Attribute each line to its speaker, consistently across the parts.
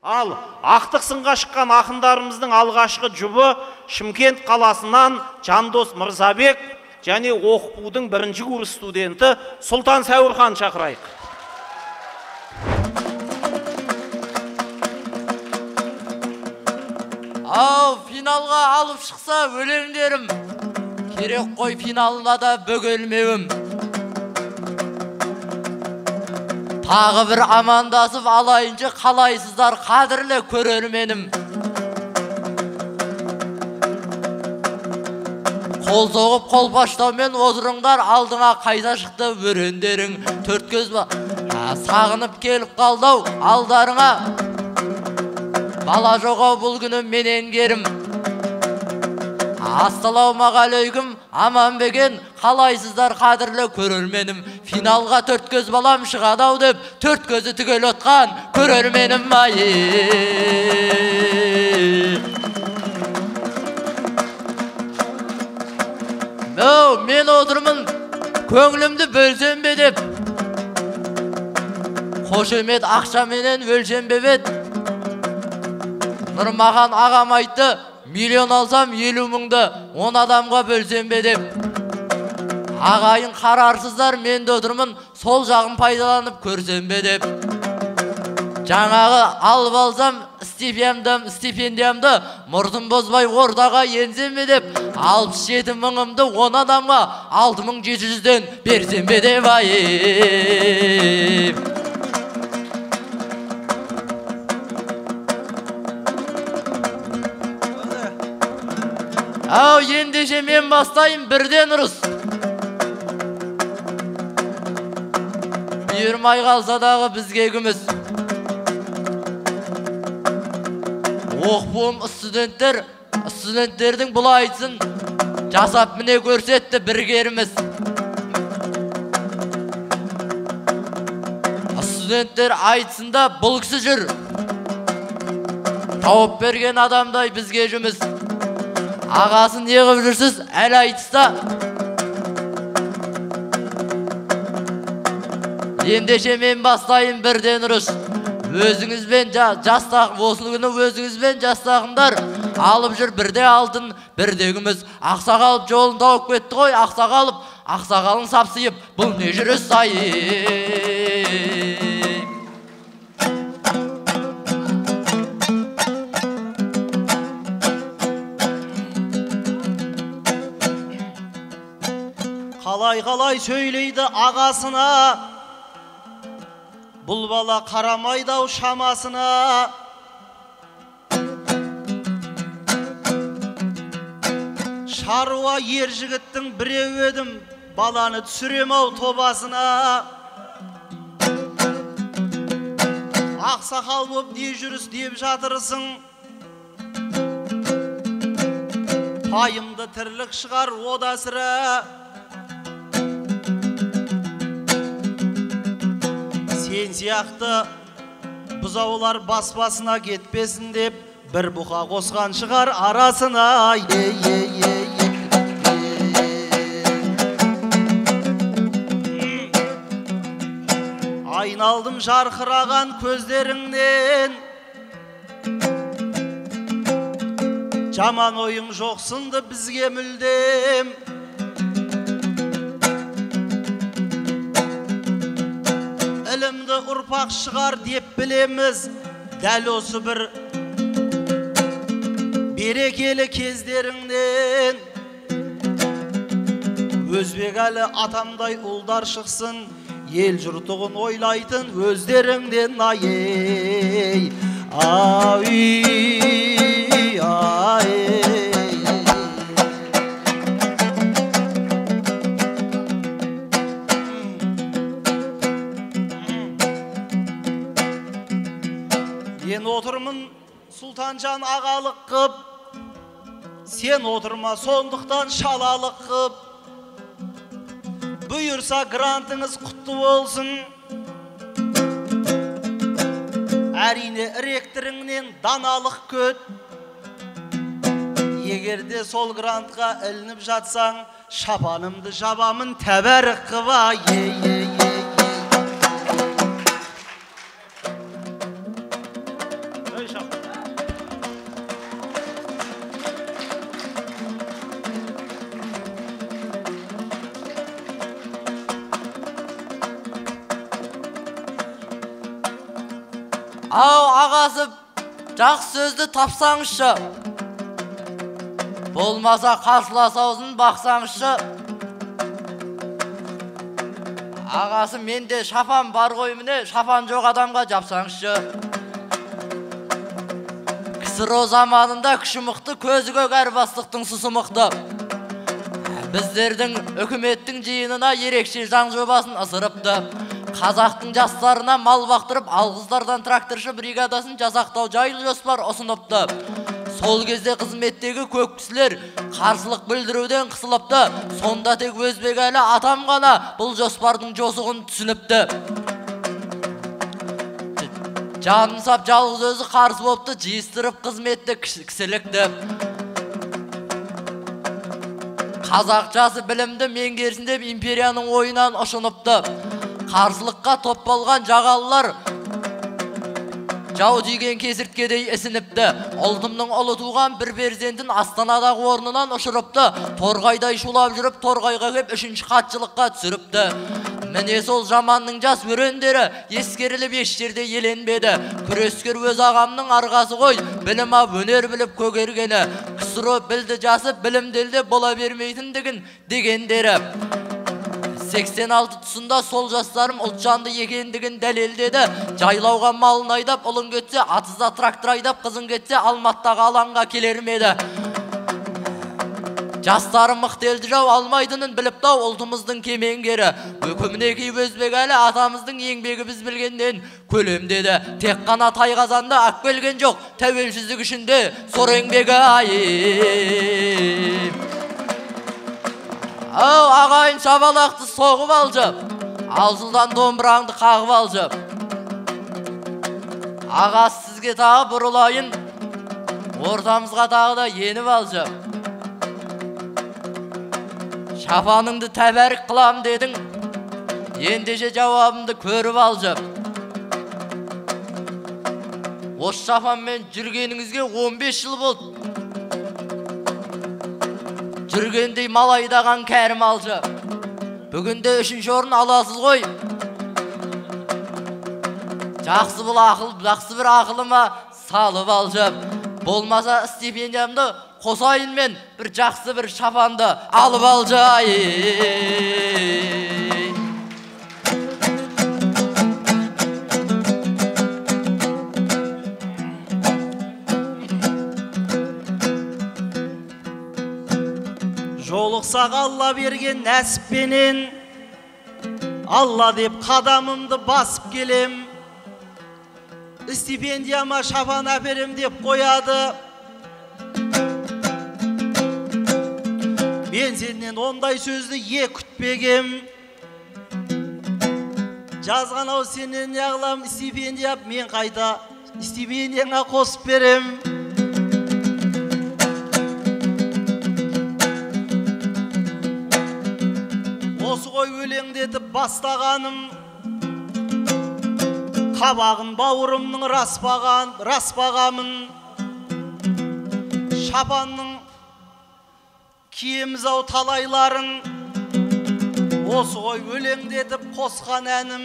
Speaker 1: Ал ақтық сынға шыққан ақындарымыздың алғашқы жұбы Шымкент қаласынан Жандос Мырзабек және оқытудың бірінші курс студенті Сұлтан Сәуірхан шақырайық.
Speaker 2: Ау, финалға алып шықса өлеңдерім, керек қой финалына да бөгелмеуім. Тағы бір амандасып алайыншы, қалайсыздар қадірлі көрерменім. Қол соғып қолпаштаумен отырыңдар, алдыңа қайда шықты өрендерің. Төрт көз ба сағынып келіп қалдау алдарыңа. Бала жоғау бұл күні менен керім. Ассалаумағалейкум, аман беген, қалайсыздар қадірлі көрерменім. Финалға төрт көз балам шығадау деп, төрт көзі түгел отқан көрерменім ай. Мен отырмын, көңілімді бөлсем бе деп, қошемет ақшаменен өлсем бе бет. Нұрмахан ағам айтты, миллион алсам 50 мыңды 10 адамға бөлсем бе деп. Ағайын қарарсыздар, мен де отырмын, сол жағын пайдаланып көрсем бе деп. Жаңағы алып алсам стипендиямды мұртым бозбай ордаға енсем бе деп. 67 мыңымды 10 адамға 6700-ден берсем бе деп ай. Ау, ендеше мен бастайын, бірден ұрыс. Бұйырмай қалса дағы бізге күміс. Оқуым студенттердің бұл айтсын, жасап міне көрсетті біргеріміз. Студенттер айтсында бұл кісі жүр, тауып берген адамдай бізге жұмыс. Ағасын неғып жүрсіз, әл айтыста. Ендеше мен бастайын, бірден ұрыс. Өзіңізбен жастақ, осы күні өзіңізбен жастағындар алып жүр, бірде алтын, бірде күміс. Ақсақалып жолын тауып кетті ғой, ақсақалын сапсиып, бұл не жүріс ай.
Speaker 1: Қалай сөйлейді ағасына, бұл бала қарамайдау шамасына. Шаруа ер жігіттің біреу едім, баланы түсірем-ау тобасына. Ақсақал боп не жүріс деп жатырсың, пайымды тірлік шығар ода сірә. Сен сияқты бұзаулар баспасына кетпесін деп, бір бұқа қосқан шығар арасына. Айналдым жарқыраған көздеріңнен, жаман ойың жоқсынды бізге мүлдем. Ілімді ұрпақ шығар деп білеміз, дәл осы бір берекелі кездеріңнен. Өзбек әлі атамдай ұлдар шықсын, ел жұртығын ойлайтын өздеріңден ай. Мен отырмын Сұлтанжан ағалық қып, сен отырма сондықтан шалалық қып. Бұйырса грантыңыз құтты болсын, әрине ректорыңнен даналық көт. Егерде сол грантқа ілініп жатсаң, шапанымды жабамын тәбәрік қыва. Ой, шапан.
Speaker 2: Ау, ағасы, жақсы сөзді тапсаңызшы. Болмаса қарсыласаузын бақсаңызшы. Ағасы, менде шапан бар ғой міне, шапан жоқ адамға жапсаңызшы. КСРО заманында күші мықты, көзі көк әр бастықтың сұсы мықты. Біздердің үкіметтің жиынына ерекше заң жобасын ысырыпты. Қазақтың жастарына мал бақтырып, алғыздардан тракторшы бригадасын жасақтау жайлы жоспар ұсыныпты. Сол кезде қызметтегі көп кісілер қарсылық білдіруден қысылыпты. Сонда тек Өзбекәлі атам ғана бұл жоспардың жосығын түсініпті. Жанын сап жалғыз өзі қарсы болыпты, жиыстырып қызметті кісілікті. Қазақшасы білімді меңгерсін деп империяның ойынан ұшыныпты. Қарсылыққа топ болған жағалылар жау тиген кесірткедей ісініпті. Ұлтымның ұлы туған бір перзентін Астанадағы орнынан ұшырыпты. Торғайдай шулап жүріп, торғайға кеп үшінші хатшылыққа түсіріпті. Міне сол жаманның жас өрендері ескеріліп еш жерде еленбеді. Күрескер өз ағамның арғасы ғой, білім ап өнер біліп көгергені. КСРО білді жасы білімделді бола бермейтіндігін дегендері. 86 тұсында сол жастарым ұлтжанды екендігін дәлелдеді. Жайлауға малын айдап, ұлын кетсе, атызда трактор айдап, қызын кетсе, Алматтағы алаңға келермеді. Жастарым мықтелді жау алмайтынын біліптау ұлтымыздың кемеңгері. Өкімінеки Өзбекәлі атамыздың еңбегі біз білгенден көлемдеді. Тек қана тайқазанда ақ келген жоқ, тәуелсіздік ішінде сор еңбегі айым. Ау, ағайын шабалақты соғып алжы, алжылдан домбыраңды қағып алжы. Ағасы сізге тағы бұрылайын, ортамызға тағы да еніп алжы. Шапаныңды тәбәрік қылам дедің, ендеше жауабымды көріп алжы. Осы шапанмен жүргеніңізге 15 жыл болды. Жүргендей мал айдаған кәрім алжы. Бүгінде 3-ші орын аласыз ғой. Жақсы бір ақылыма салып алжы. Болмаса стипендиямды қосайын мен бір жақсы бір шапанды алып алжы.
Speaker 1: Жолықсақ Алла берген нәсіппенен, Алла деп қадамымды басып келем. Стипендияма шапан әперем деп қояды. Мен сенен ондай сөзді күтпегем. Жазған ау сенен яғылам стипендия, мен қайта стипендияңа қосып берем. Осы ғой өлеңдетіп бастағаным, қабағын бауырымның распағамын. Шапанның киеміз ау талайларың, осы ғой өлеңдетіп қосқан әнім.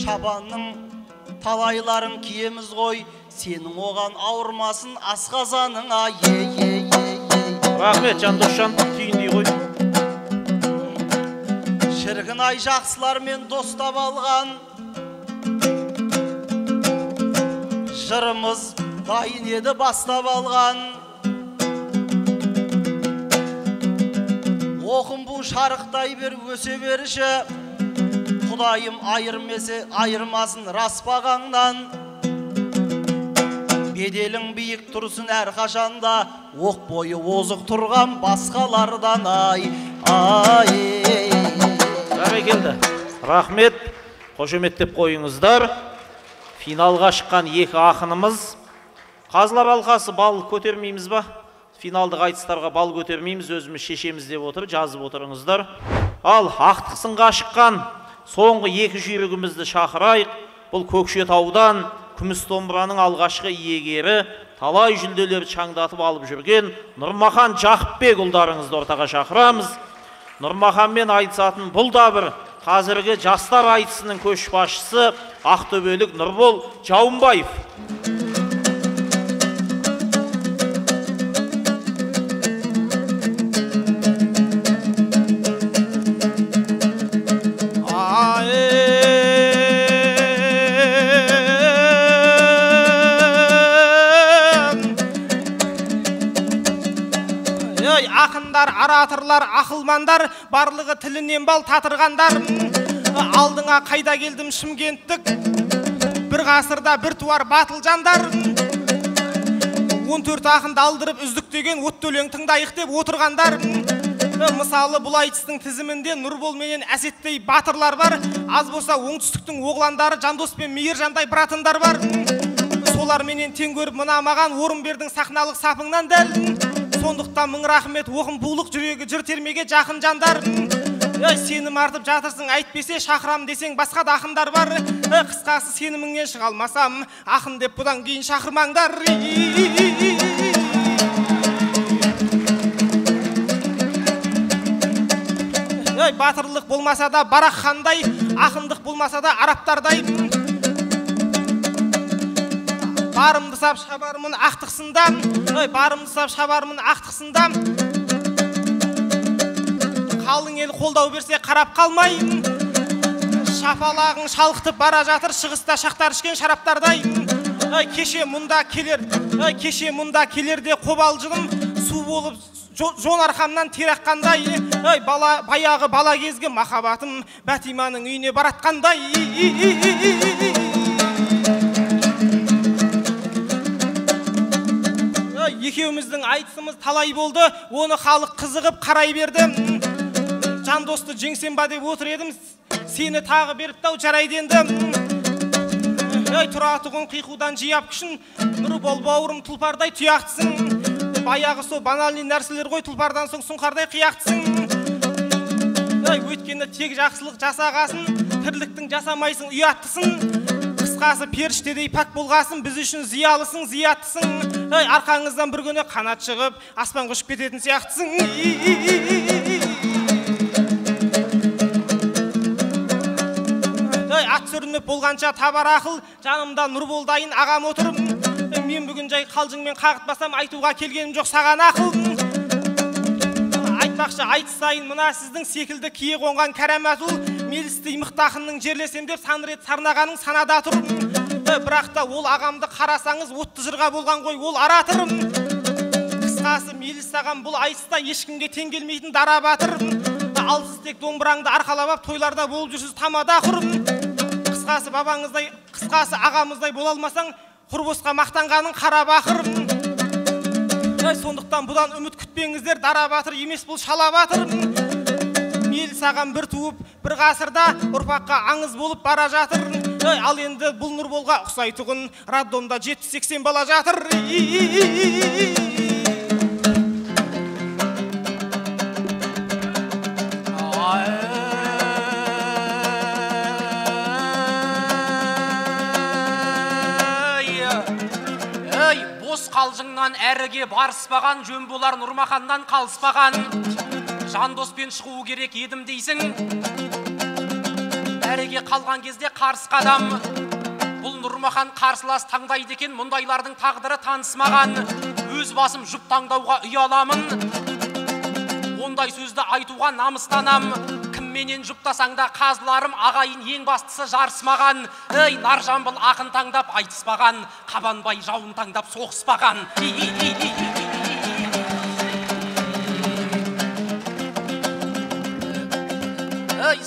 Speaker 1: Шапанның талайларың киеміз ғой, сенің оған ауырмасын асқазаның. Рахмет, Жандосжан, түйіндей ғой. Шіркін ай жақсылармен достап алған, жырымыз дайын еді бастап алған. Оқым бұл шарықтай бер өсе беріші, Құдайым айырмасын распағаңнан. Беделің биік тұрсын әр қашанда, оқ бойы озық тұрған басқалардан. Бәрекелді. Рахмет, қошеметтеп қойыңыздар. Финалға шыққан екі ақынымыз. Қазылар алқасы бал көтермейміз ба? Финалдық айтыстарға бал көтермейміз, өзіміз шешеміз деп отыр, жазып отырыңыздар. Ал ақтық сынға шыққан соңғы екі жүйрігімізді шақырайық. Бұл Көкшетаудан күміс домбыраның алғашқы иегері, талай жүлделер шаңдатып алып жүрген Нұрмахан Жақыпбек ұлдарыңызды ортаға шақырамыз. Нұрмаханмен айтысатын бұл да бір қазіргі жастар айтысының көшбасшысы Ақтөбелік Нұрбол Жаумбаев.
Speaker 3: Ақындар, араторлар, ақылмандар, барлығы тілінен бал татырғандар. Алдыңа қайда келдім Шымкенттік, бір ғасырда бір туар батыл жандар. 14 ақынды алдырып үздік деген отты өлең тыңдайық деп отырғандар. Мысалы бұл айтыстың тізімінде Нұрбол менен Әсеттей батырлар бар. Аз болса оңтүстіктің оғландары Жандос пен Мейіржандай братындар бар. Солар менен тең көріп мына маған орын бердің сахналық сапыңнан дәл. Сондықтан мың рахмет, оқым бұлық жүрегі жыр термеге жақын жандар. Сенім артып жатырсың, әйтпесе шақырам десең басқа да ақындар бар. Қысқасы сеніміңнен шыға алмасам, ақын деп бұдан кейін шақырмаңдар. Батырлық болмаса да Барақ хандай, ақындық болмаса да арабтардай. Барымды сап шабармын ақтықсында, барымды сап шабармын ақтықсында. Қалың ел қолдау берсе қарап қалмай, шапалағың шалқытып бара жатыр шығыста шақтар ішкен шараптардай. Кеше мұнда келерде қобалжыдым, су болып жон арқамнан тер аққандай. Баяғы бала кезгі махаббатым Бәтиманың үйіне баратқандай. Екеуміздің айтысымыз талай болды, оны халық қызығып қарай берді. Жандосты жеңсем ба деп отыр едім, сені тағы беріпті-ау жарайды енді. Тұратұғын қиқудан жияп күшін, Нұрбол бауырым тұлпардай тұяқтысың. Баяғы со банальный нәрселер ғой, тұлпардан соң сұңқардай қияқтысың. Өйткені тек жақсылық жасағасын, тірліктің жасамайсың, ұяттысың. Қысқасы періштедей пәк болғасын, біз үшін зиялысың, зияттысың. Арқаңыздан бір күні қанат шығып, аспанға ұшып кететін сияқтысың. Ат сүрініп болғанша табар ақыл, жанымда Нұрболдайын ағам отырып. Мен бүгін жай қалжыңмен қағытпасам, айтуға келгенім жоқ саған ақыл. Айтпақшы айтысайын мына сіздің секілді кие қонған кәрәмәтул, мелістей мықты ақынның жерлесем деп сан рет сарнағаның санада тұр. Бірақ та ол ағамды қарасаңыз отты жырға болған ғой ол аратырым. Қысқасы меліс ағам бұл айтыста ешкімге тең келмейтін дара батыр. Ал сіз тек домбыраңды арқалап тойларда болып жүрсіз тамада құрым. Қысқасы ағамыздай бола алмасаң, құрбосқа мақтанғаның қара бақырым. Сондықтан бұдан үміт күтпеңіздер, дара батыр емес бұл шала батыр. Меліс ағам бір туып, бір ғасырда ұрпаққа аңыз болып бара жатыр. Ал енді бұл Нұрболға ұқсайтұғын, раддомда 70-80 бала жатыр.
Speaker 4: Қалжыңнан әріге барыспаған, жөн болар Нұрмаханнан қалыспаған. Жандоспен шығу керек едім дейсің, әріге қалған кезде қарсы қадам. Бұл Нұрмахан қарсылас таңдайды екен, мұндайлардың тағдыры танысмаған. Өз басым жұп таңдауға ұяламын, ондай сөзді айтуға намыстанам. Кімменен жұптасаң да қазыларым, ағайын ең бастысы жарысмаған. Наржамбыл ақын таңдап айтыспаған, Қабанбай жауын таңдап соғыспаған.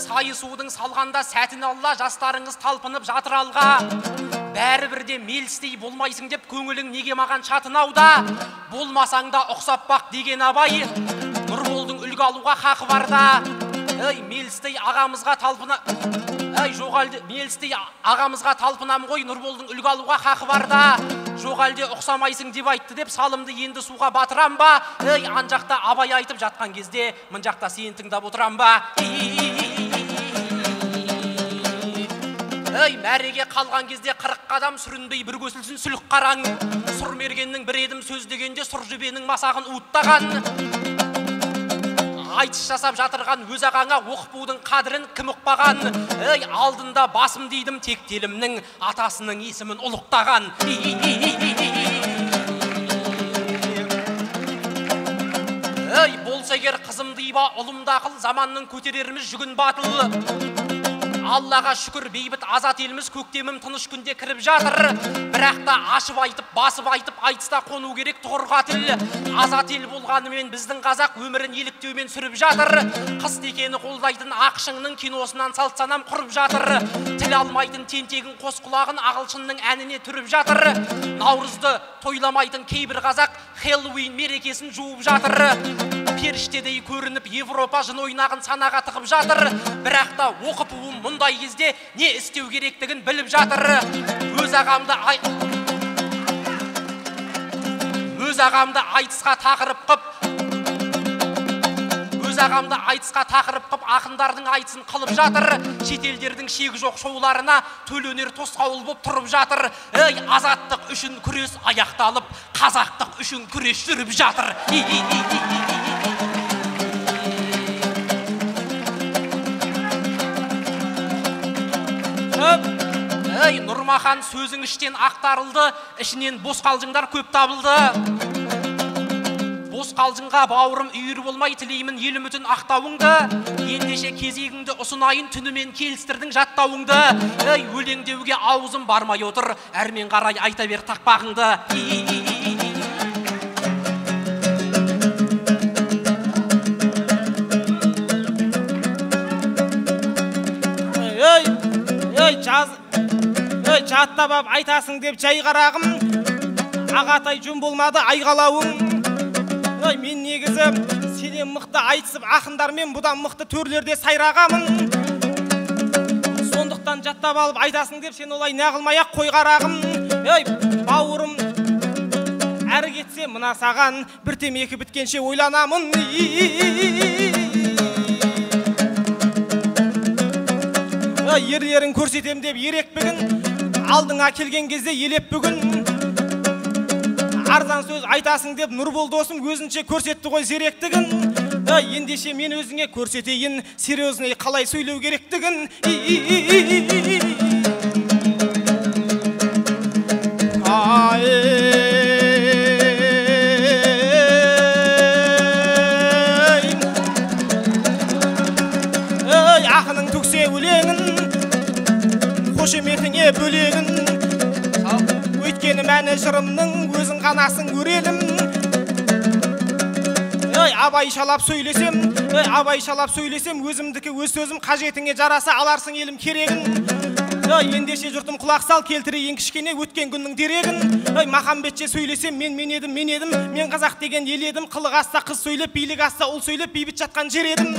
Speaker 4: Сайысудың салғанда сәтін алла, жастарыңыз талпынып жатыр алға. Бәрі бірде мелістей болмайсың деп көңілің неге маған шатынауда. Болмасаң да ұқсап бақ деген абай, Нұрболдың үлгі алуға хақы барда. Мелістей ағамызға талпынам ғой, Нұрболдың үлгі алуға хақы барда. Жоқ әлде ұқсамайсың деп айтты деп салымды енді суға батырам ба? Анжақта абай айтып жатқан кезде, мұнжақта сен тыңдап отырам ба? мәреге қалған кезде 40 қадам сүрінбей бір көсілсін сүлік қараң. Сұр мергеннің бір едім сөз дегенде сұр жебенің масағын уыттаған. Айтыс жасап жатырған өз ағаңа оқпудың қадірін кім ұқпаған. Алдында басым дейдім тектелімнің атасының есімін ұлықтаған. Болса егер қызым дейба ұлымды ақыл, заманның көтереріміз жүгін батыл. Аллаға шүкір бейбіт азат еліміз көктемім тыныш күнде кіріп жатыр. Бірақ та ашып айтып, басып айтып, айтыста қону керек тұғырға тіл. Азат ел болғанымен біздің қазақ өмірін еліктеумен сүріп жатыр. Қыз текені қолдайтын ақшыңның киносынан салтсанам құрып жатыр. Тіл алмайтын тентегін қос құлағын ағылшынның әніне түріп жатыр. Наурызды тойламайтын кейбір қазақ Хеллоуин мерекесін жуып жатыр. Періштедей көрініп Европа жын ойнағын санаға тығып жатыр. Бірақ та оқып мұндай кезде не істеу керектігін біліп жатыр. Өз ағамды айтысқа тақырып қып ақындардың айтысын қылып жатыр. Шетелдердің шегі жоқ шоуларына төленер тосқауыл боп тұрып жатыр. Азаттық үшін күрес аяқталып, қазақтық үшін күрес жүріп жатыр. Нұрмахан сөзің іштен ақтарылды, ішінен бос қалжыңдар көп табылды. Бос қалжыңға бауырым үйір болмай тілеймін ел үмітін ақтауыңды. Ендеше кезегіңді ұсынайын түнімен келістірдің жаттауыңды. Өлеңдеуге аузым бармай отыр, әрмен қарай айта бер тақпағыңды.
Speaker 3: Жаттап ап айтасың деп жай қарағым, ағатай жөн болмады айғалауың. Мен негізі сенен мықты айтысып ақындармен бұдан мықты төрлерде сайрағамын. Сондықтан жаттап алып айтасың деп сен олай нағылмай-ақ қой қарағым. Бауырым әрі кетсе мына саған бір темекі біткенше ойланамын. Ерлерін көрсетем деп ерек бүгін, алдыңа келген кезде елеп бүгін. Арзан сөз айтасың деп Нұрбол досым өзінше көрсетті ғой зеректігін. Ендеше мен өзіңе көрсетейін серьезный қалай сөйлеу керектігін. Ақының түксе өлеңін, қошеметіңе бөлегін. Өйткені мәні жырымның өзің ғанасың өрелім. Абайшалап сөйлесем, өзімдікі өз сөзім қажетіңе жараса аларсың елім керегін. Ендеше жұртым құлақ сал, келтірейін кішкене өткен күннің дерегін. Махамбетше сөйлесем, мен едім, мен қазақ деген ел едім. Қылық асса қыз сөйлеп, билік асса ұл сөйлеп, бейбіт жатқан жер едім.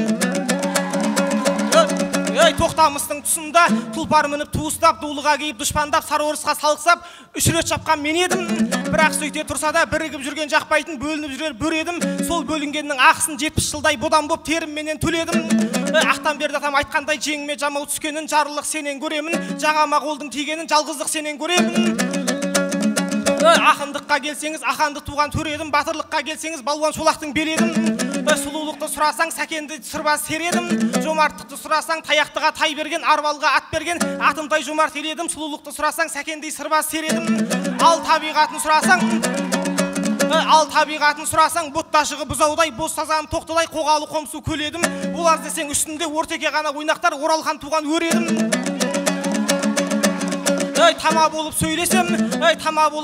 Speaker 3: Тоқтамыстың тұсында тұлпар мініп туыстап, дулыға кейіп дұшпандап, сары орысқа салқсап, 3 рет шапқан мен едім. Бірақ сөйте тұрса да бірігіп жүрген жақпайтын, бөлініп жүрер бүр едім. Сол бөлінгеннің ақысын 70 жылдай бодан боп терім менен төледім. Ақтан берді атам айтқандай жеңіме жамау түскенін, жарлық сенен көремін. Жағама қолдың тигенін, жалғыздық сенен көремін. Ақындыққа келсеңіз, ақанды туған төредім. Батырлыққа келсеңіз, балуан шолақтың беледім. Сұлулықты сұрасаң, сәкенді сырбаз середім. Жомарттықты сұрасаң, таяқтыға тай берген, арбалға ат берген, атымтай жомарт еледім. Сұлулықты сұрасаң, сәкендей сырбаз середім. Ал табиғатын сұрасаң, ботташығы бұзаудай, боз сазан тоқтылай, қоғалы қомсу көледім. Олар десең үстінде ортеке ғана ойнақтар, Оралхан туған өредім. Тама болып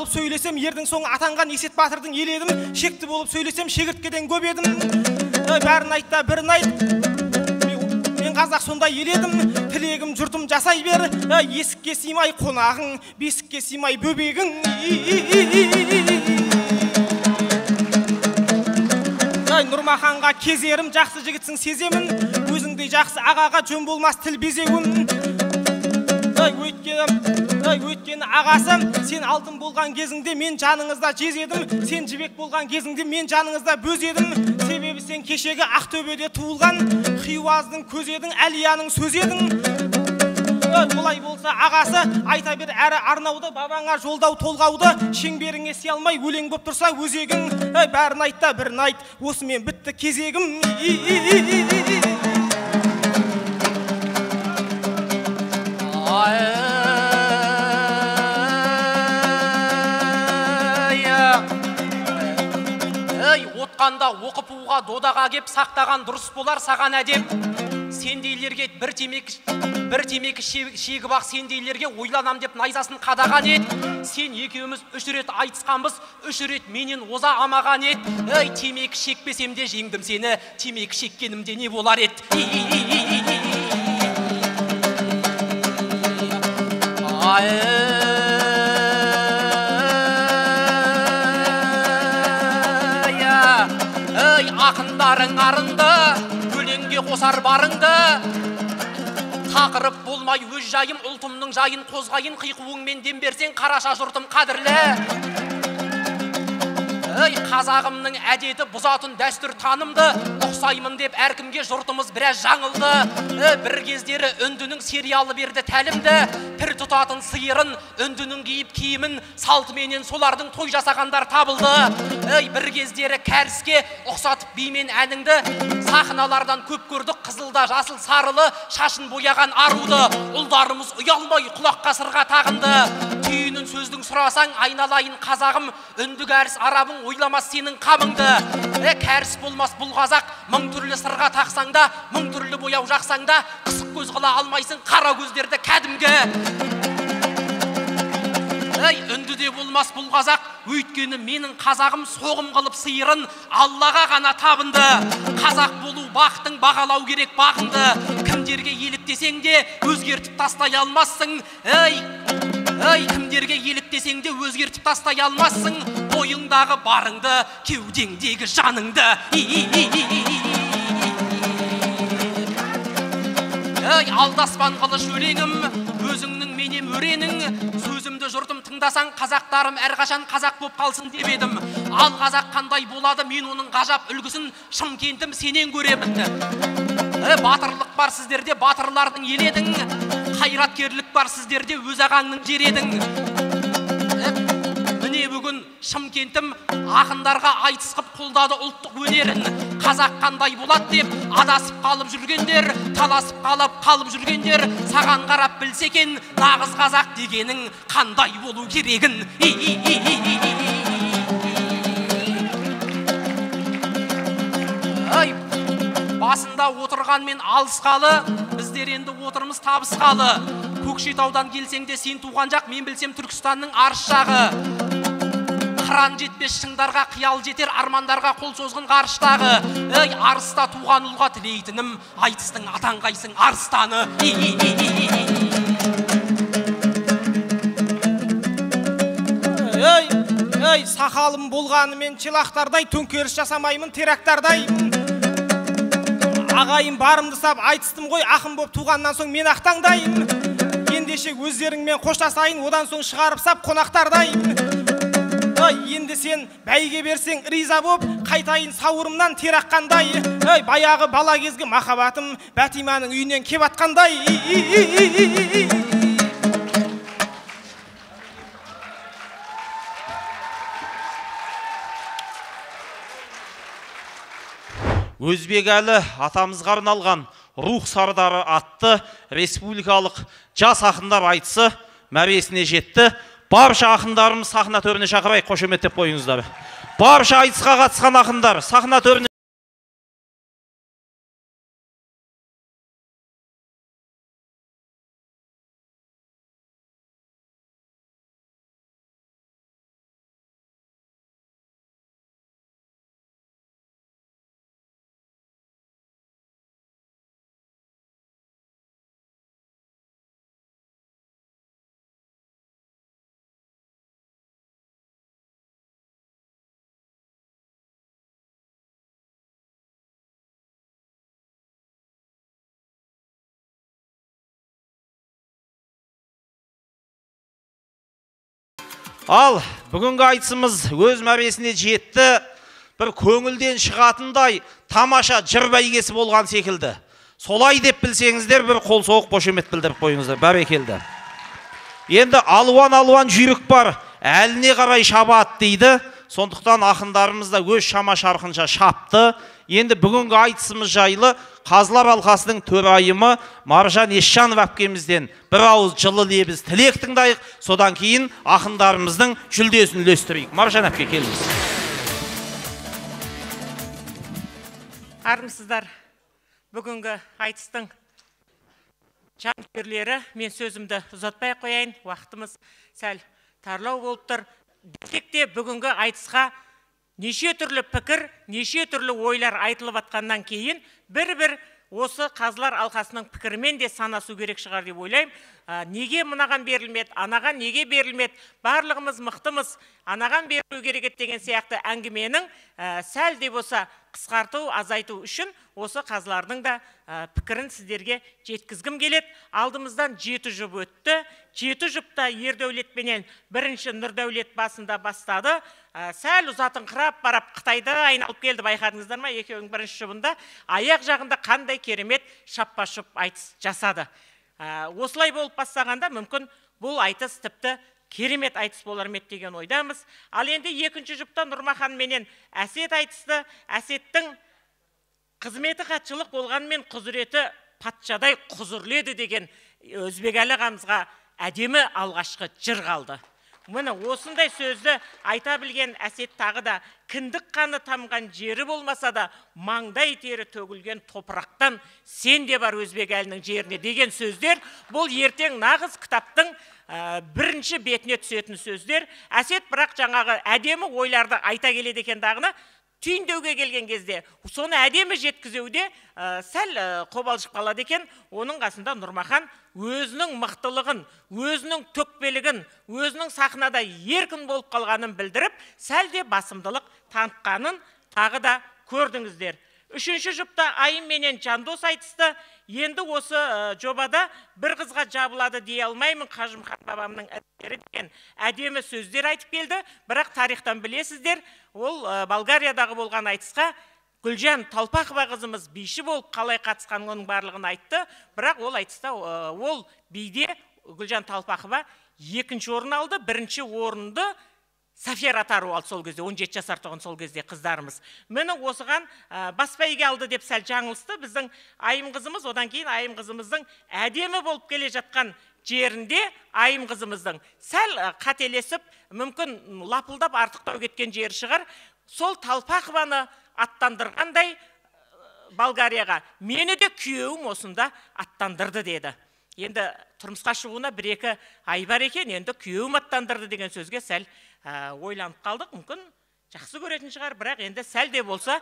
Speaker 3: сөйлесем, ердің соңы атанған Есет Батырдың еледім. Шекті болып сөйлесем, шегірткеден көп едім. Бәрін айтта бірін айт, мен қазақ сондай еледім. Тілегім жұртым жасай бер, есікке сыймай қонағың, бесікке сыймай бөбегің. Нұрмаханға кезерім, жақсы жігітсің сеземін. Өзіңдей жақсы ағаға жөн болмас тіл безеуім. Өйткені ағасым, сен алтын болған кезіңде мен жаныңызда жез едім. Сен жібек болған кезіңде мен жаныңызда бөз едім. Себебі сен кешегі Ақтөбеде туылған, Хиуаздың көз едің, Әлияның сөз едің. Олай болса ағасы айта бер әрі арнауды, бабаңа жолдау толғауды, шеңберіңе сия алмай өлең боп тұрса өзегің, бәрін айтта бірін айт, осымен бітті кезегім.
Speaker 4: Отқанда оқыпуға додаға кеп сақтаған дұрыс болар саған әдеп. Сендейлерге бір темекі шегі бақ, сендейлерге ойланам деп найзасын қадаған ет. Сен екеуміз 3 рет айтысқанбыз, 3 рет менен оза амаған ет. Темекі шекпесем де жеңдім сені, темекі шеккенімде не болар ет. Ақындарың арынды, өлеңге қосар барыңды. Тақырып болмай өз жайым, ұлтымның жайын қозғайын, қиқуыңмен дем берсең қараша жұртым қадірлі. Қазағымның әдеті бұзатын дәстүр танымды, ұқсаймын деп әркімге жұртымыз біраз жаңылды. Бір кездері үндінің сериалы берді тәлімді, пір тұтатын сиырын, үндінің киіп киімін, салтыменен солардың той жасағандар табылды. Бір кездері кәріске ұқсатып бимен әніңді, сахналардан көп көрдік қызылда жасыл сарылы, шашын бояған аруды. Ұлдарымыз ұялмай құлаққа сырға тағынды. Түйінін сөздің сұрасаң айналайын қазағым, үнді кәріс арабың ойламас сенің қамыңды. Кәріс болмас бұл қазақ, мың түрлі сырға тақсаң да, мың түрлі бояу жақсаң да, қысық көз қыла алмайсың қара көздерді кәдімгі. Үндіде болмас бұл қазақ, өйткені менің қазағым соғым қылып сиырын Аллаға ғана табынды. Қазақ болу бақтың, бағалау керек бағынды. Кімдерге еліктесең де өзгертіп тастай алмассың. Кімдерге еліктесең де өзгертіп тастай алмассың. Бойыңдағы барыңды, кеудеңдегі жаныңды. Алдаспан қылыш өлеңім, өзіңнің менем өренің. Сөзімді жұртым тыңдасаң, қазақтарым әрқашан қазақ боп қалсын деп едім. Ал қазақ қандай болады, мен оның ғажап үлгісін Шымкентім сенен көремін. Батырлық бар сіздерде, батырлардың еледің. Қайраткерлік бар сіздерде, өз ағаңның жередің. Міне бүгін Шымкентім ақындарға айтысқып қолдады ұлттық өнерін. Қазақ қандай болады деп адасып қалып жүргендер, таласып қалып жүргендер, саған қарап білсе екен, нағыз қазақ дегенің қандай болу керегін. Басында отырғанмен алысқалы, біздер енді отырмыз табысқалы. Көкшетаудан келсең де сен туған жақ, мен білсем Түркістанның арыс жағы. Қыран жетпес шыңдарға қиял жетер, армандарға қол созғын ғарыштағы. Арыста туған ұлға тілейтінім, айтыстың атанғайсың арыстаны.
Speaker 3: Сақалым болғанымен челақтардай, төңкеріс жасамаймын терактардай. Ағайым барымды сап айтыстым ғой, ақын боп туғаннан соң мен ақтаңдайым. Ендеше өздеріңмен қоштасайын, одан соң шығарып сап қонақтардайым. Енді сен бәйге берсең риза боп, қайтайын сауырымнан тер аққандай. Баяғы бала кезгі махаббатым Бәтиманың үйінен кеп атқандай.
Speaker 1: Өзбекәлі атамызға арналған рух сардары атты республикалық жас ақындар айтысы мәресіне жетті. Барша ақындарымыз сахна төріне шақырайық, қошеметтеп қойыңыздар. Барша айтысқа қатысқан ақындар сахна төріне. Ал бүгінгі айтысымыз өз мәресіне жетті. Бір көңілден шығатындай тамаша жыр бәйгесі болған секілді. Солай деп білсеңіздер, бір қол соғып қошемет білдіріп қойыңыздар. Бәрекелді. Енді алуан жүйрік бар, әліне қарай шабады дейді. Сондықтан ақындарымыз да өз шама шарқынша шапты. Енді бүгінгі айтысымыз жайлы Қазылар алқасының төрайымы Маржан Есжанов әпкемізден бір ауыз жылы лебіз тілек тыңдайық, содан кейін ақындарымыздың жүлдесін үлестірейік. Маржан әпке, келіңіз.
Speaker 5: Армысыздар. Бүгінгі айтыстың жанкүйерлері, мен сөзімді ұзатпай қояйын, уақытымыз сәл тарлау болып тұр. Десек те бүгінгі айтысқа неше түрлі пікір, неше түрлі ойлар айтылып атқаннан кейін бір-бір осы Қазылар алқасының пікірімен де санасу керек шығар деп ойлаймын. Неге мынаған берілмеді, анаған неге берілмеді, барлығымыз мықтымыз, анаған берілу керек деген сияқты әңгіменің сәл де болса қысқарту, азайту үшін осы қазылардың да пікірін сіздерге жеткізгім келеді. Алдымыздан 7 жұп өтті. 7 жұпта Ердәулетпенен бірінші Нұрдәулет басында бастады. Сәл ұзатыңқырап барап Қытайда айналып келді, байқадыңыздар ма? Екеуінің бірінші жұбында аяқ жағында қандай керемет шаппа-шұп айтыс жасады. Осылай болып бастағанда мүмкін бұл айтыс тіпті керемет айтыс болар ме деген ойдамыз. Ал енді екінші жұпта Нұрмахан менен Әсет айтысты. Әсеттің қызметі хатшылық болғанмен құзыреті патшадай құзырледі деген Өзбекәлі ағамызға әдемі алғашқы жыр қалды. Міне осындай сөзді айта білген Әсет тағы да кіндік қаны тамған жері болмаса да маңдай тері төгілген топырақтан сен де бар Өзбекәлінің жеріне деген сөздер, бұл ертең нағыз кітаптың бірінші бетіне түсетін сөздер. Әсет бірақ жаңағы әдемі ойларды айта келеді екен дағына, түйіндеуге келген кезде соны әдемі жеткізуде сәл қобалжып қалады екен. Оның қасында Нұрмахан өзінің мықтылығын, өзінің төкпелігін, өзінің сахнада еркін болып қалғанын білдіріп, сәл де басымдылық танытқанын тағы да көрдіңіздер. Үшінші жұпта Айым менен Жандос айтысты. Енді осы жобада бір қызға жабылады дей алмаймын, Қажымхан бабамның әдеттері деген әдемі сөздер айтып келді. Бірақ тарихтан білесіздер, ол Болгариядағы болған айтысқа Гүлжан Талпақова қызымыз биші болып қалай қатысқан оның барлығын айтты. Бірақ ол айтыста ол биде Гүлжан Талпақова екінші орын алды, бірінші орынды Сафия Ратару алды сол кезде, 17 жасар тұғын сол кезде қыздарымыз. Мені осыған баспайге алды деп сәл жаңылысты біздің Айым қызымыз. Одан кейін Айым қызымыздың әдемі болып келе жатқан жерінде Айым қызымыздың сәл қателесіп, мүмкін лапылдап артықтау кеткен жері шығар. Сол Талпақованы аттандырғандай Болгарияға мені де күйеуім осында аттандырды деді. Енді тұрмысқа шығуына 1-2 ай бар екен, енді күйеуім аттандырды деген сөзге сәл ойланып қалдық. Мүмкін жақсы көретін шығар, бірақ енді сәл де болса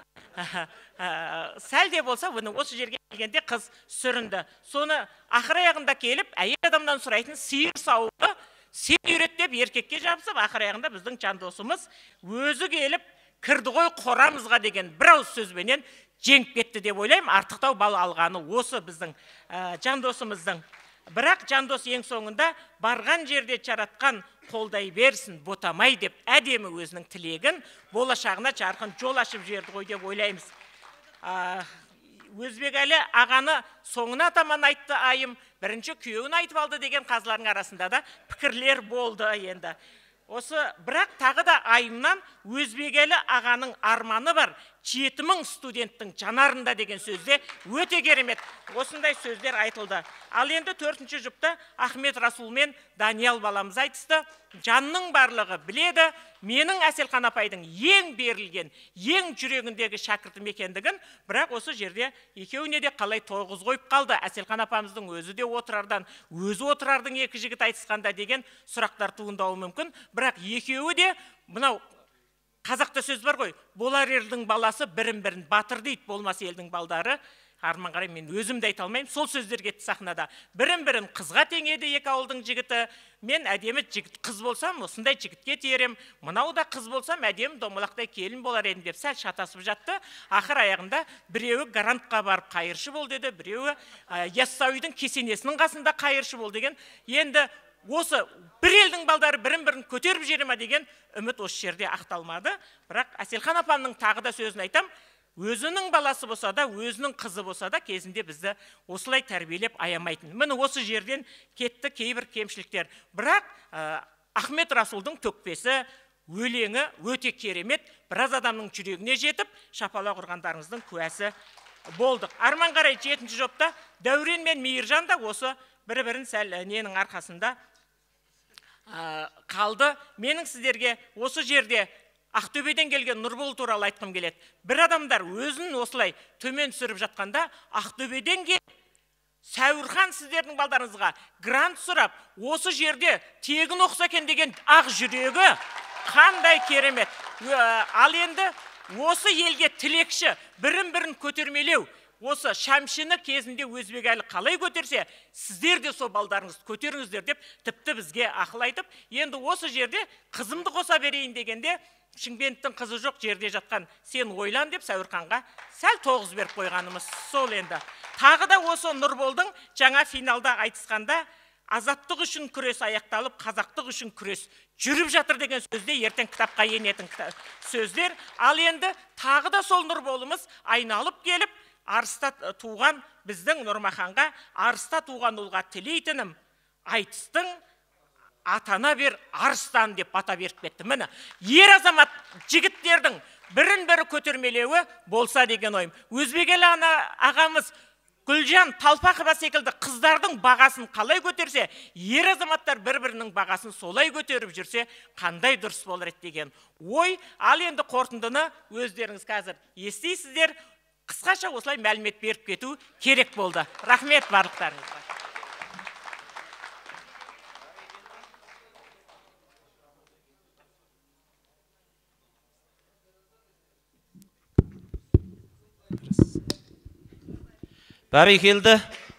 Speaker 5: осы жерге келгенде қыз сүрінді. Соны ақыр аяғында келіп, әйел адамнан сұрайтын сиыр сауды сен үйрет деп еркекке жабысып, ақыр аяғында біздің Жандосымыз өзі келіп кірді ғой қорамызға деген бір ауыз сөзбенен жеңіп кетті деп ойлаймын. Артықтау бал алғаны осы біздің Жандосымыздың. Бірақ Жандос ең соңында барған жерде жаратқан қолдай берсін, ботамай деп әдемі өзінің тілегін болашағына жарқын жол ашып жіберді ғой деп ойлаймыз. Өзбекәлі ағаны соңына таман айтты Айым, бірінші күйеуін айтып алды деген қазылардың арасында да пікірлер болды енді. Осы бірақ тағы да Айымнан Өзбекәлі ағаның арманы бар, 7000 студенттің жанарында деген сөзде өте керемет осындай сөздер айтылды. Ал енді 4-ші жұпта Ахмет Расул мен Даниял баламыз айтысты. Жанның барлығы біледі, менің Әселхан апайдың ең берілген, ең жүрегіндегі шәкіртім екендігін, бірақ осы жерде екеуіне де қалай тоғыз қойып қалды. Әселхан апамыздың өзі де отырардан, өзі отырардың екі жігіт айтысқанда деген сұрақтар туындауы мүмкін. Бірақ екеуі де мынау қазақта сөз бар ғой, болар елдің баласы бірін-бірін батыр дейді, болмаса елдің балдары арман қарай. Мен өзімді айта алмаймын, сол сөздер кетті сахнада. Бірін-бірін қызға теңеді екі ауылдың жігіті. Мен әдемі жігіт қыз болсам, осындай жігітке тиерем, мынау да қыз болсам, әдемі домалақтай келін болар едім деп сәл шатасып жатты. Ақыр аяғында біреуі гарантқа барып қайыршы бол деді, біреуі Яссауидің кесенесінің қасында қайыршы бол деген. Енді осы бір елдің балдары бірін-бірін көтеріп жерема деген үміт осы жерде ақталмады. Бірақ Әселхан апамның тағы да сөзін айтам. өзінің баласы болса да, өзінің қызы болса да, кезінде бізді осылай тәрбиелеп аямайтын. Міне осы жерден кетті кейбір кемшіліктер. Бірақ Ахмет Расулдың төкпесі, өлеңі өте керемет, біраз адамның жүрегіне жетіп, шапалақ ұрғандарыңыздың куәсі болдық. Арман қарай 7-ші жопта Дәурен мен Мейіржан да осы бір-бірін сәл ненің арқасында қалды. Менің сіздерге осы жерде Ақтөбеден келген Нұрбол туралы айтқым келеді. Бір адамдар өзін осылай төмен түсіріп жатқанда, Ақтөбеден келіп Сәуірхан сіздердің балдарыңызға грант сұрап, осы жерде тегін оқыса екен деген ақ жүрегі қандай керемет. Ал енді осы елге тілекші, бірін-бірін көтермелеу, осы Шәмшіні кезінде Өзбекәлі қалай көтерсе, сіздер де сол балдарыңызды көтеріңіздер деп тіпті бізге ақыл айтып, енді осы жерде қызымды қоса берейін дегенде, Шымкенттің қызы жоқ жерде жатқан сен ойлан деп Сәуірханға сәл 9 беріп қойғанымыз сол енді. Тағы да осы Нұрболдың жаңа финалда айтысқанда азаттық үшін күрес аяқталып, қазақтық үшін күрес жүріп жатыр деген сөзде ертең кітапқа енетін сөздер. Ал енді тағы да сол Нұрболымыз айналып келіп, арыста туған біздің Нұрмаханға арыста туған ұлға тілейтінім айтыстың атана бер арыстан деп бата беріп кетті. Міне, ер азамат жігіттердің бірін-бірі көтермелеуі болса деген ойым. Өзбекәлі ағамыз Гүлжан Талпақова секілді қыздардың бағасын қалай көтерсе, ер азаматтар бір-бірінің бағасын солай көтеріп жүрсе, қандай дұрыс болар еді деген ой. Ал енді қорытындыны өздеріңіз қазір естисіздер. Қысқаша осылай мәлімет беріп кету керек болды. Рахмет барлықтарыңызға.
Speaker 1: Бәрекелді,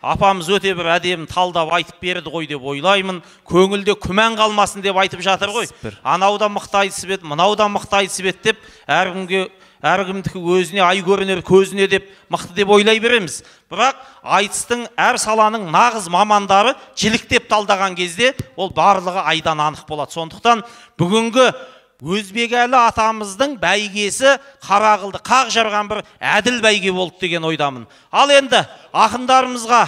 Speaker 1: апамыз өте бір әдемі талдап айтып берді ғой деп ойлаймын. Көңілде күмән қалмасын деп айтып жатыр ғой. Анауда мықты айтысып еді, мынауда мықты айтысып еді деп, әркімдікі өзіне ай көрінер көзіне деп мықты деп ойлай береміз. Бірақ айтыстың әр саланың нағыз мамандары жіліктеп талдаған кезде ол барлығы айдан анық болады. Сондықтан бүгінгі Өзбекәлі атамыздың бәйгесі қара қылды, қақ жарған бір әділ бәйге болды деген ойдамын. Ал енді ақындарымызға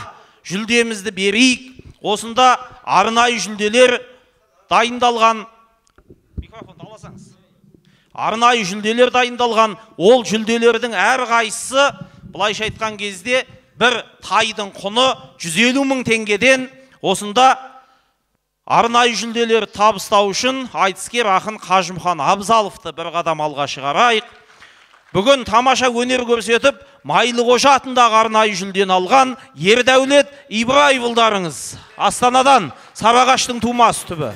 Speaker 1: жүлдемізді берейік. Осында арнайы жүлделер дайындалған. Микрофонды аласаңыз. Арнайы жүлделер дайындалған. Ол жүлделердің әр қайсысы былайша айтқан кезде бір тайдың құны 150 мың теңгеден. Осында арнайы жүлделер табыстау үшін айтыскер ақын Қажымхан Абзаловты бір қадам алға шығарайық. Бүгін тамаша өнер көрсетіп, Майлықожа атындағы арнайы жүлдені алған Ердәулет Ибраевылдарыңыз Астанадан Сарыағаштың тумасы түбі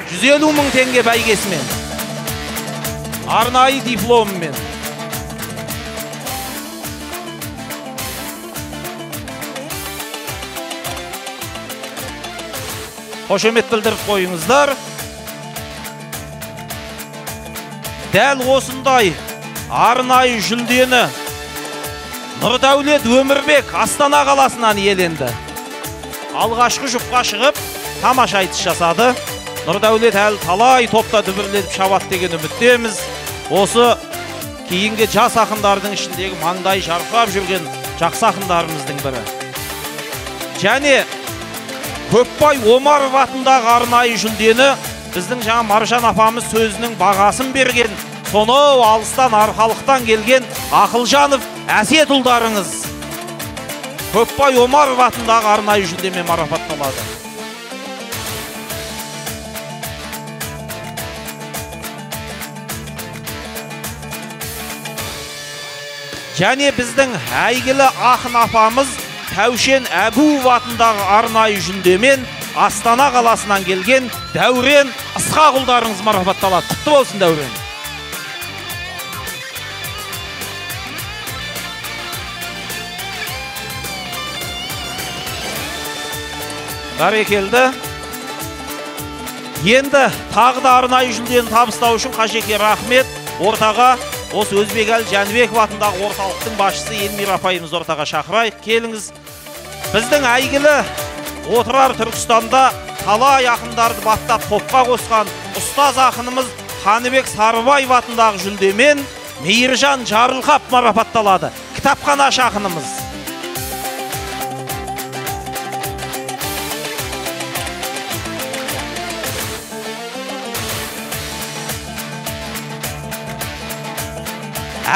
Speaker 1: 150 мың теңге бәйгесімен, арнайы дипломымен. Қошемет білдіріп қойыңыздар. Дәл осындай арнайы жүлдені Нұрдәулет Өмірбек Астана қаласынан иеленді. Алғашқы жұпқа шығып, тамаша айтыс жасады. Нұрдәулет әлі талай топта дүбірлетіп шабат деген үміттеміз. Осы кейінгі жас ақындардың ішіндегі маңдай жарқырап жүрген жақсы ақындарымыздың бірі. Және Көпбай Омаров атындағы арнайы жүлдені біздің жаңа Маржан апамыз сөзінің бағасын берген, сонау алыстан арқалықтан келген Ақылжанов Әсет ұлдарыңыз Көпбай Омаров атындағы арнайы жүлдемен марапатталады. Және біздің әйгілі ақын апамыз Тәушен Әбуов атындағы арнайы жүлдемен Астана қаласынан келген Дәурен Ысқақұлдарыңыз марапатталады. Құтты болсын, Дәурен. Бәрекелді. Енді тағы да арнайы жүлдені табыстау үшін Қажеке рахмет. Ортаға осы Өзбекәлі Жәнібеков атындағы орталықтың басшысы Елмира апайымыз ортаға шақырайық. Келіңіз. Біздің әйгілі отырар Түркістанда талай ақындарды баптап топқа қосқан ұстаз ақынымыз Қаныбек Сарыбаев атындағы жүлдемен Мейіржан Жарылғап марапатталады. Кітапханашы ақынымыз.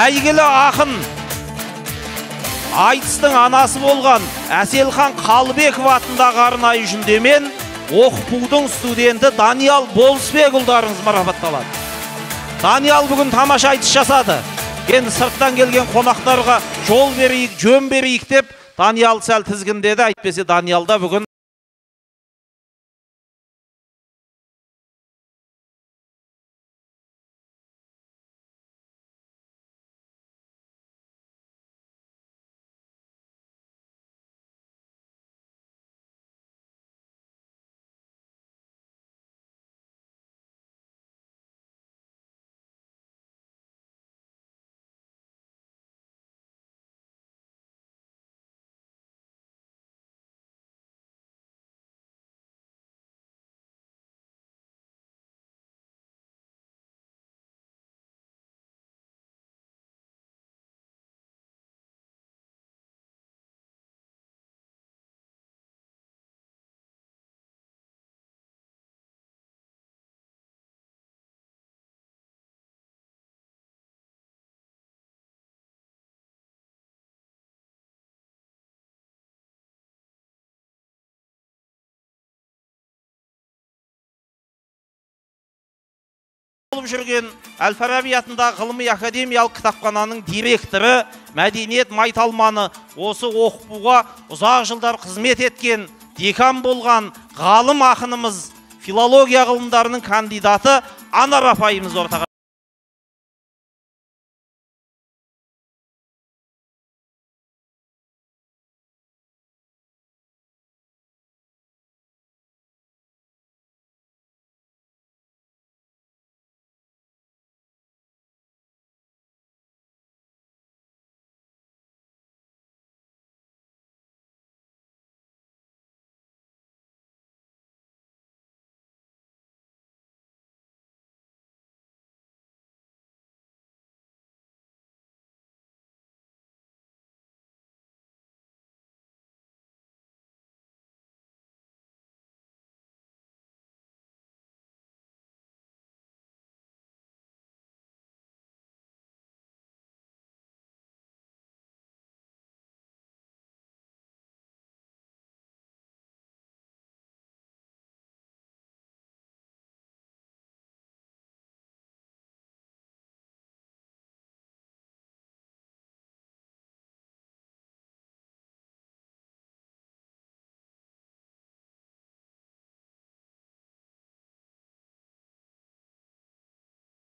Speaker 1: Әйгілі ақын, айтыстың анасы болған Әселхан Қалыбеков атындағы арнайы жүлдемен оқытудың студенті Даниял Болысбекұлдарыңыз марапатталады. Даниял бүгін тамаша айтыс жасады. Енді сырттан келген қонақтарға жол берейік, жөн берейік деп Даниял сәл тізгіндеді. Әйтпесе Даниялда бүгін болып жүрген Әл-Фараби атындағы ғылыми академиялық кітапхананың директоры, мәдениет майталманы, осы оқытуға ұзақ жылдар қызмет еткен, декан болған ғалым ақынымыз, филология ғылымдарының кандидаты Анар апайымыз ортаға.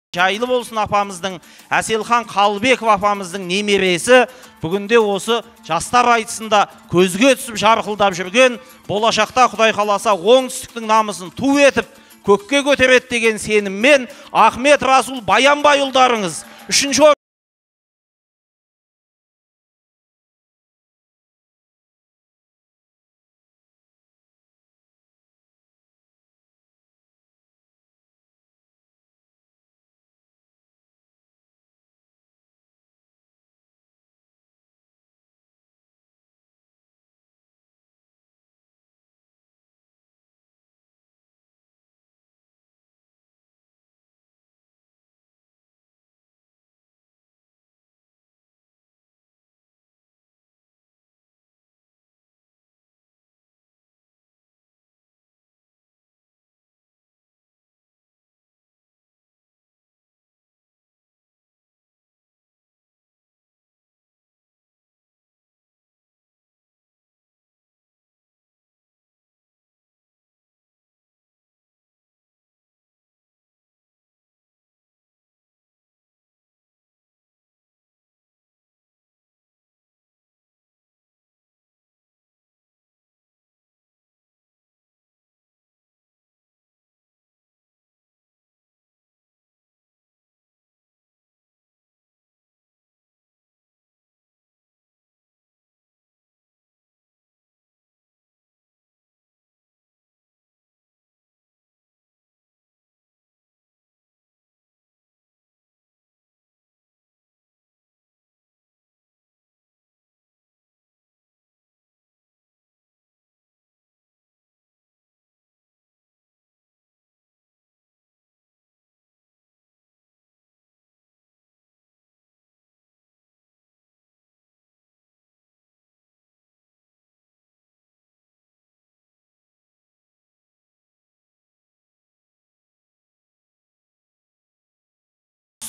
Speaker 1: Жайлы болсын апамыздың, Әселхан Қалыбеков апамыздың немересі бүгінде осы жастар айтысында көзге түсіп жарқылдап жүрген, болашақта Құдай қаласа оңтүстіктің намысын ту етіп көкке көтереді деген сеніммен Ахмет Расул Баянбайұлдарыңыз 3-ші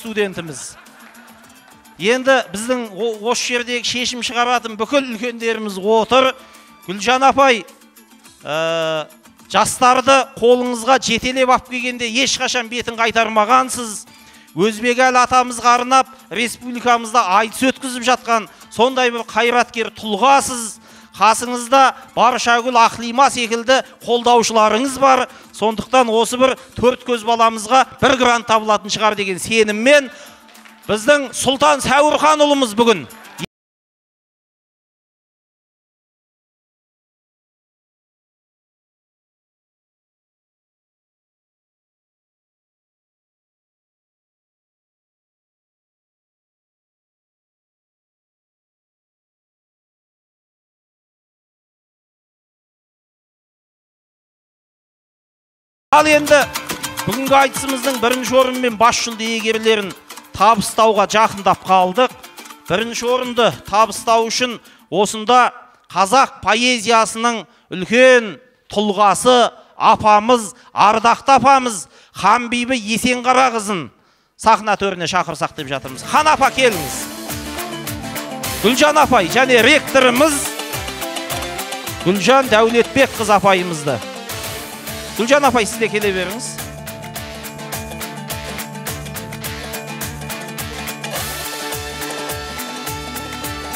Speaker 1: студентіміз. Енді біздің осы жердегі шешім шығаратын бүкіл үлкендеріміз отыр. Гүлжан апай, жастарды қолыңызға жетелеп алып келгенде ешқашан бетін қайтармағансыз. Өзбекәлі атамызға арнап республикамызда айтыс өткізіп жатқан сондай бір қайраткер тұлғасыз. Қасыңызда Баршагүл Ақлима секілді қолдаушыларыңыз бар. Сондықтан осы бір төрт көз баламызға бір грант табылатын шығар деген сеніммен біздің Сұлтан Сәуірхан ұлымыз бүгін Ал енді бүгінгі айтысымыздың бірінші орын мен бас жүлде иегерлерін табыстауға жақындап қалдық. Бірінші орынды табыстау үшін осында қазақ поэзиясының үлкен тұлғасы апамыз, ардақты апамыз Ханбибі Есенқарақызын сахна төріне шақырсақ деп жатырмыз. Хан апа, келіңіз. Гүлжан апай және ректорымыз Гүлжан Дәулетбекқызы апайымызды. Гүлжан апай, сіз де келе беріңіз.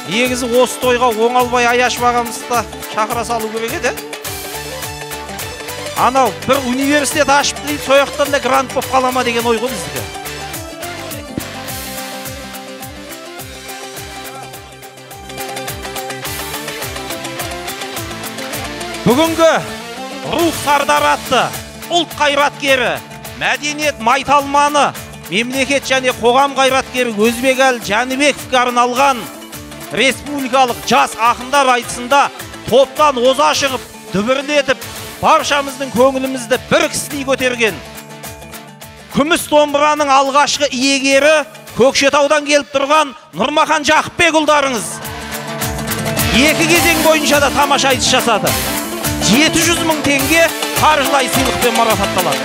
Speaker 1: Негізі осы тойға оңалбай Аяшев ағамызды да шақыра салу керек еді. Анау бір университет ашып дейді, сояқтан да грант болып қалама деген ой ғой біздікі. Бүгінгі рух сардары атты ұлт қайраткері, мәдениет майталманы, мемлекет және қоғам қайраткері Өзбекәлі Жәнібековке арналған республикалық жас ақындар айтысында топтан оза шығып, дүбірлетіп, баршамыздың көңілімізді бір кісідей көтерген күміс домбыраның алғашқы иегері Көкшетаудан келіп тұрған Нұрмахан Жақыпбекұлдарыңыз. Екі кезең бойынша да тамаша айтыс жасады. 700 мың теңге қаржылай сыйлықпен марапатталады.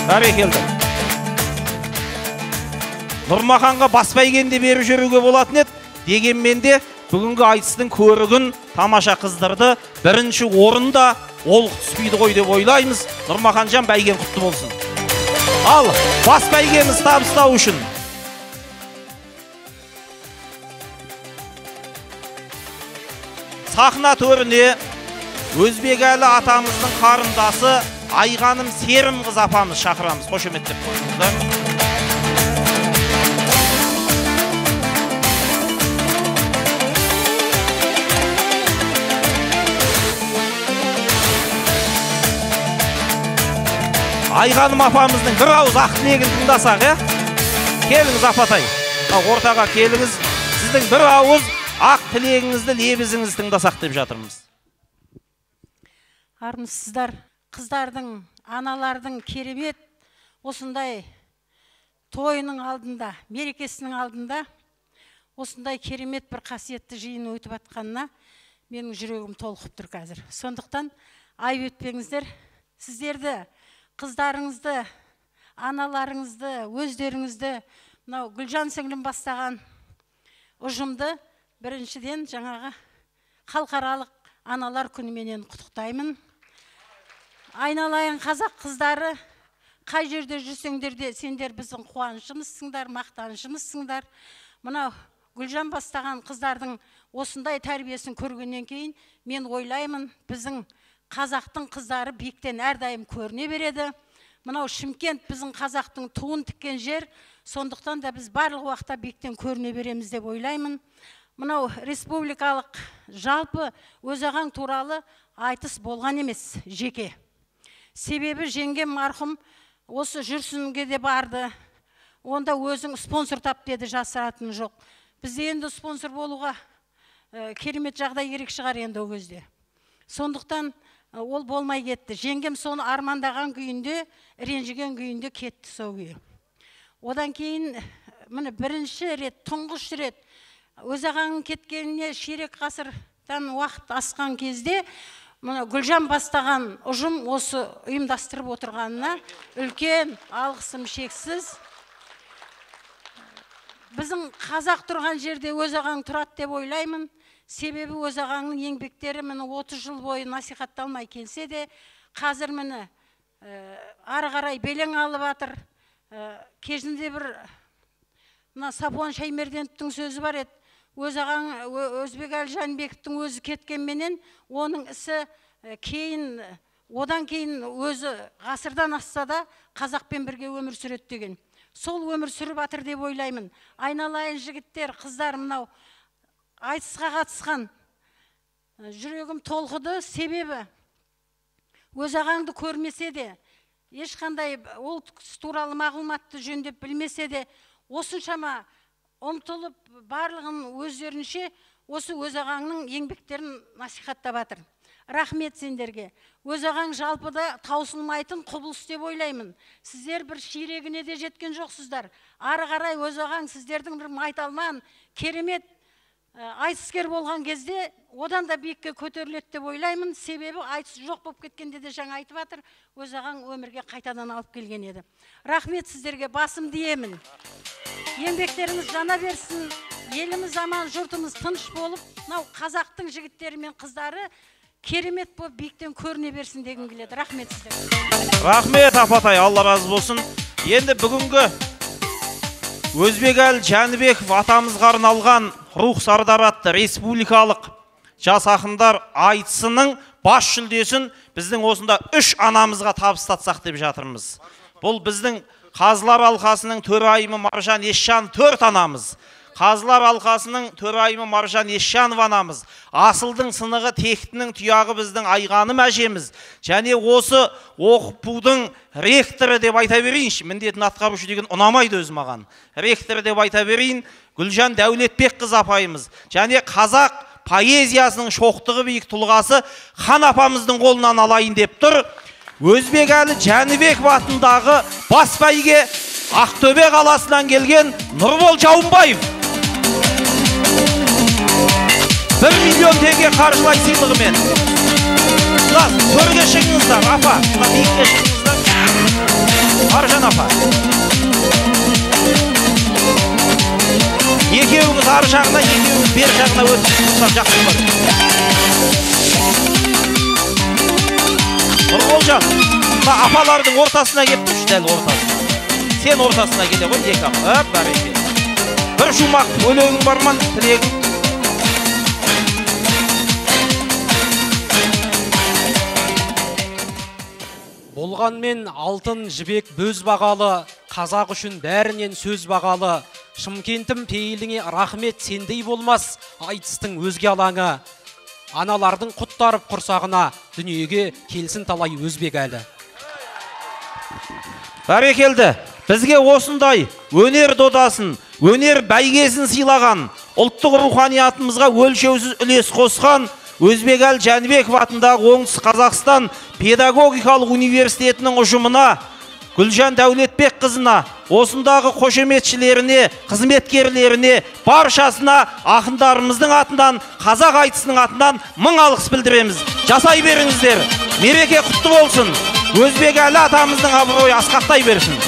Speaker 1: Бәрекелді. Нұрмаханға баспайгенде беріп жүруге болатын еді, дегенмен де бүгінгі айтыстың көрігін тамаша қыздырды. Бірінші орында олық түспейді ғой деп ойлаймыз. Нұрмаханжан, бәйген құтты болсын. Ал баспайгеміз табыстау үшін сахна төріне Өзбекәлі атамыздың қарындасы Айғаным Серімқыз апамыз шақырамыз. Қошеметтеп қойыңыздар. Айғаным апамыздың бір ауыз ақ тілегін тыңдасақ, келіңіз апатай, ортаға келіңіз, сіздің бір ауыз ақ тілегіңізді, лебізіңізді тыңдасақ деп жатырмыз.
Speaker 6: Армысыздар, қыздардың, аналардың керемет осындай тойының алдында, мерекесінің алдында осындай керемет бір қасиетті жиын өтіп атқанына менің жүрегім толқып тұр қазір. Сондықтан айып етпеңіздер, сіздерді, қыздарыңызды, аналарыңызды, өздеріңізді, мынау Гүлжан сіңлім бастаған ұжымды біріншіден жаңағы халықаралық аналар күніменен құттықтаймын. Айналайын қазақ қыздары, қай жерде жүрсеңдер де сендер біздің қуанышымызсыңдар, мақтанышымызсыңдар. Мынау Гүлжан бастаған қыздардың осындай тәрбиесін көргеннен кейін мен ойлаймын, біздің қазақтың қыздары биіктен әрдайым көріне береді. Мынау Шымкент біздің қазақтың туын тіккен жер, сондықтан да біз барлық уақытта биіктен көріне береміз деп ойлаймын. Мынау республикалық жалпы Өзағаң туралы айтыс болған емес, жеке. Себебі жеңгем марқұм осы жүрсінге де барды. Онда өзің спонсор тап деді, жасыратын жоқ. Бізде енді спонсор болуға керемет жағдай керек шығар енді ол кезде. Сондықтан ол болмай кетті. Жеңгем соны армандаған күйінде, ренжіген күйінде кетті сол күйі. Одан кейін міне бірінші рет, тұңғыш рет Өзағаңның кеткеніне ширек ғасырдан уақыт асқан кезде мына Гүлжан бастаған ұжым осы ұйымдастырып отырғанына үлкен алғысым шексіз. Біздің қазақ тұрған жерде өз ағаң тұрады деп ойлаймын. Себебі өз ағаңның еңбектері міне 30 жыл бойы насихатталмай келсе де, қазір міне ары қарай белең алып жатыр. Кезінде бір Сапуан Шаймерденовтың сөзі бар еді. Өз ағаң Өзбекәлі Жәнібековтің өзі кеткенменен, оның ісі одан кейін өзі ғасырдан асса да қазақпен бірге өмір сүреді деген. Сол өмір сүріп жатыр деп ойлаймын. Айналайын жігіттер, қыздар, мынау айтысқа қатысқан жүрегім толқыды. Себебі өз ағаңды көрмесе де, ешқандай ол туралы мағлұматты жөндеп білмесе де, осыншама ұмтылып барлығын өздерінше осы өз ағаңның еңбектерін насихаттап жатыр. Рахмет сендерге. Өз ағаң жалпыда таусылмайтын құбылыс деп ойлаймын. Сіздер бір ширегіне де жеткен жоқсыздар. Ары қарай өз ағаң сіздердің бір майталман, керемет айтыскер болған кезде одан да биікке көтеріледі деп ойлаймын. Себебі айтыс жоқ болып кеткенде де жаңа айтып жатыр, өз ағаң өмірге қайтадан алып келген еді. Рахмет сіздерге, басым деймін. Еңбектеріңіз жана берсін, еліміз аман, жұртымыз тыныш болып, мынау қазақтың жігіттері мен қыздары керемет болып биіктен көріне берсін дегім келеді. Рахмет сіздерге.
Speaker 1: Рахмет Апатай, Алла разы болсын. Енді бүгінгі Өзбекәлі Жәнібеков атамызға арналған рух сардар атты республикалық жас ақындар айтысының бас жүлдесін біздің осында 3 анамызға табыстатсақ деп жатырмыз. Бұл біздің Қазылар алқасының төрайымы Маржан Есжан 4 анамыз. Қазылар алқасының төрайымы Маржан Есжанов анамыз. Асылдың сынығы тектінің тұяғы біздің Айғаным әжеміз. Және осы оқытудың ректоры деп айта берейінші. Міндетін атқарушы деген ұнамайды өз маған. Ректоры деп айта берейін. Гүлжан Дәулетбек қыз апайымыз. Және қазақ поэзиясының шоқтығы биік тұлғасы Хан апамыздың қолынан алайын деп тұр. Өзбекәлі Жәнібеков атындағы бас бәйге Ақтөбе қаласынан келген Нұрбол Жаумбаев 1 миллион теңге қаржылай сыйлығымен. Төрге шығыңыздар, апа. Биікке шығыңыздар. Аржан апа. Екеуіңіз ар жағына, екеуіңіз бер жағына өтіп жақсы бар. Нұрболжан, апалардың ортасына кеп тұршы, дәл ортасына. Сен ортасына келе ғой, екі апа. Бәрекелді. Бір шумақ өлеңің бар ма, тілегің?
Speaker 4: Болғанмен алтын жібек бөз бағалы, қазақ үшін бәрінен сөз бағалы. Шымкентім пейіліңе рахмет сендей болмас, айтыстың өзге алаңы. Аналардың құттарып құрсағына, дүниеге келсін талай Өзбекәлі.
Speaker 1: Бәрекелді, бізге осындай өнер додасын, өнер бәйгесін сыйлаған, ұлттық руханиятымызға өлшеусіз үлес қосқан Өзбекәлі Жәнібеков атындағы Оңтүстік Қазақстан педагогикалық университетінің ұжымына, Гүлжан Дәулетбек қызына, осындағы қошеметшілеріне, қызметкерлеріне, баршасына ақындарымыздың атынан, қазақ айтысының атынан мың алғыс білдіреміз. Жасай беріңіздер. Мереке құтты болсын. Өзбекәлі атамыздың абыройы асқақтай берсін.